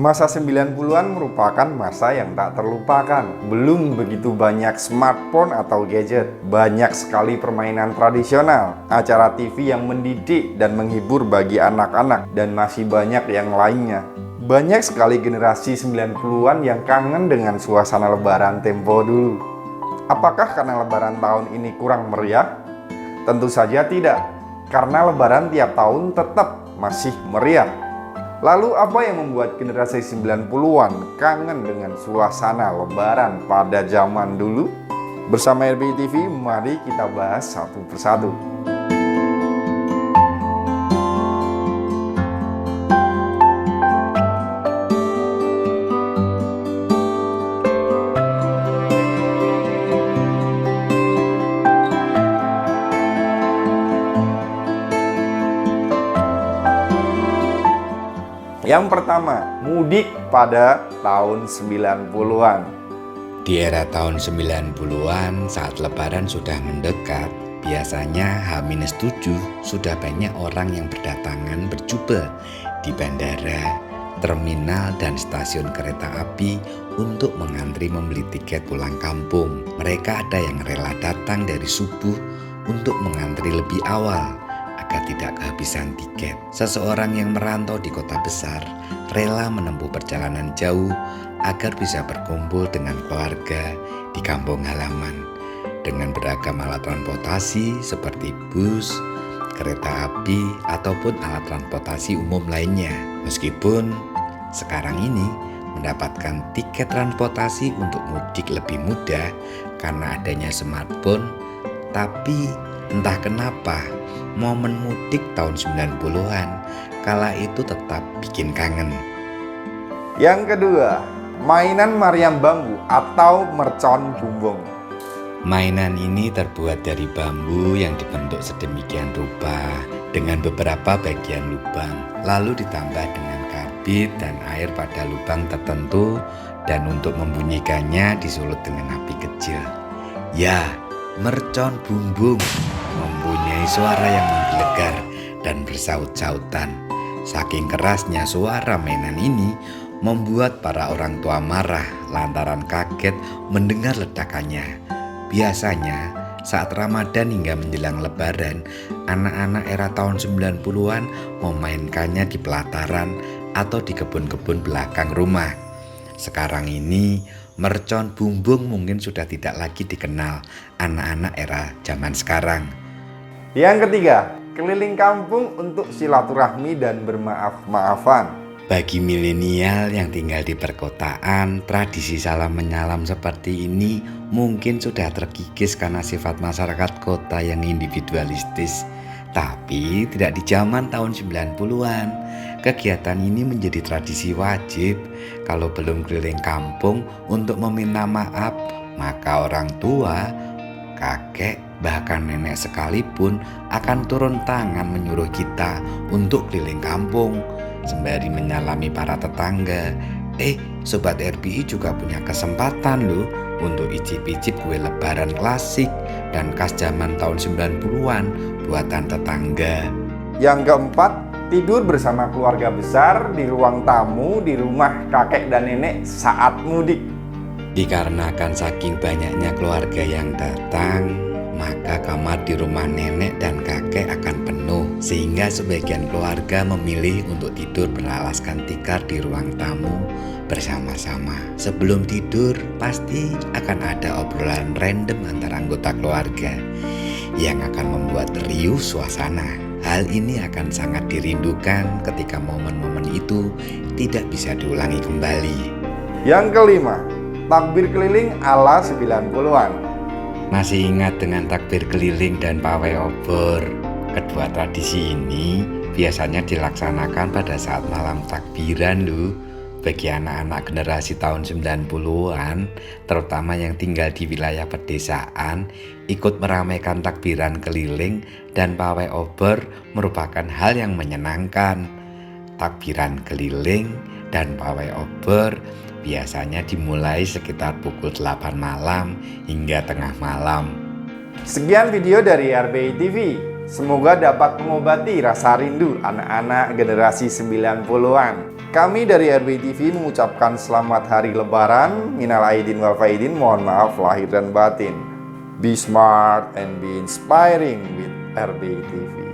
Masa 90-an merupakan masa yang tak terlupakan. Belum begitu banyak smartphone atau gadget, banyak sekali permainan tradisional, acara TV yang mendidik dan menghibur bagi anak-anak, dan masih banyak yang lainnya. Banyak sekali generasi 90-an yang kangen dengan suasana lebaran tempo dulu. Apakah karena lebaran tahun ini kurang meriah? Tentu saja tidak, karena lebaran tiap tahun tetap masih meriah. Lalu apa yang membuat generasi 90-an kangen dengan suasana lebaran pada zaman dulu? Bersama RBI TV, mari kita bahas satu persatu. Yang pertama, mudik pada tahun 90-an. Di era tahun 90-an saat lebaran sudah mendekat, biasanya H-7 sudah banyak orang yang berdatangan berjubel di bandara, terminal, dan stasiun kereta api untuk mengantri membeli tiket pulang kampung. Mereka ada yang rela datang dari subuh untuk mengantri lebih awal agar tidak kehabisan tiket. Seseorang yang merantau di kota besar rela menempuh perjalanan jauh agar bisa berkumpul dengan keluarga di kampung halaman dengan beragam alat transportasi seperti bus, kereta api, ataupun alat transportasi umum lainnya. Meskipun sekarang ini mendapatkan tiket transportasi untuk mudik lebih mudah karena adanya smartphone, tapi entah kenapa momen mudik tahun 90-an kala itu tetap bikin kangen. Yang kedua, mainan meriam bambu atau mercon bumbung. Mainan ini terbuat dari bambu yang dibentuk sedemikian rupa dengan beberapa bagian lubang, lalu ditambah dengan karbit dan air pada lubang tertentu, dan untuk membunyikannya disulut dengan api kecil. Ya, mercon bumbung mempunyai suara yang menggelegar dan bersaut-sautan. Saking kerasnya suara mainan ini membuat para orang tua marah lantaran kaget mendengar ledakannya. Biasanya saat Ramadan hingga menjelang Lebaran, anak-anak era tahun 90-an memainkannya di pelataran atau di kebun-kebun belakang rumah. Sekarang ini mercon bumbung mungkin sudah tidak lagi dikenal anak-anak era zaman sekarang. Yang ketiga, keliling kampung untuk silaturahmi dan bermaaf-maafan. Bagi milenial yang tinggal di perkotaan, tradisi salam menyalam seperti ini mungkin sudah terkikis karena sifat masyarakat kota yang individualistis. Tapi tidak di zaman tahun 90-an. Kegiatan ini menjadi tradisi wajib. Kalau belum keliling kampung untuk meminta maaf, maka orang tua, kakek, bahkan nenek sekalipun akan turun tangan menyuruh kita untuk keliling kampung sembari menyalami para tetangga. Sobat RBI juga punya kesempatan loh untuk icip-icip kue lebaran klasik dan khas zaman tahun 90-an buatan tetangga. Yang keempat, tidur bersama keluarga besar di ruang tamu di rumah kakek dan nenek saat mudik. Dikarenakan saking banyaknya keluarga yang datang, maka kamar di rumah nenek dan kakek akan penuh, sehingga sebagian keluarga memilih untuk tidur beralaskan tikar di ruang tamu bersama-sama. Sebelum tidur, pasti akan ada obrolan random antara anggota keluarga yang akan membuat riuh suasana. Hal ini akan sangat dirindukan ketika momen-momen itu tidak bisa diulangi kembali. Yang kelima, takbir keliling ala 90-an. Masih ingat dengan takbir keliling dan pawai obor? Kedua tradisi ini biasanya dilaksanakan pada saat malam takbiran loh. Bagi anak-anak generasi tahun 90-an, terutama yang tinggal di wilayah pedesaan, ikut meramaikan takbiran keliling dan pawai obor merupakan hal yang menyenangkan. Takbiran keliling dan pawai obor biasanya dimulai sekitar pukul 8 malam hingga tengah malam. Sekian video dari RBI TV. Semoga dapat mengobati rasa rindu anak-anak generasi 90-an. Kami dari RBI TV mengucapkan selamat hari lebaran. Minal aidin wal faidin, mohon maaf lahir dan batin. Be smart and be inspiring with RBI TV.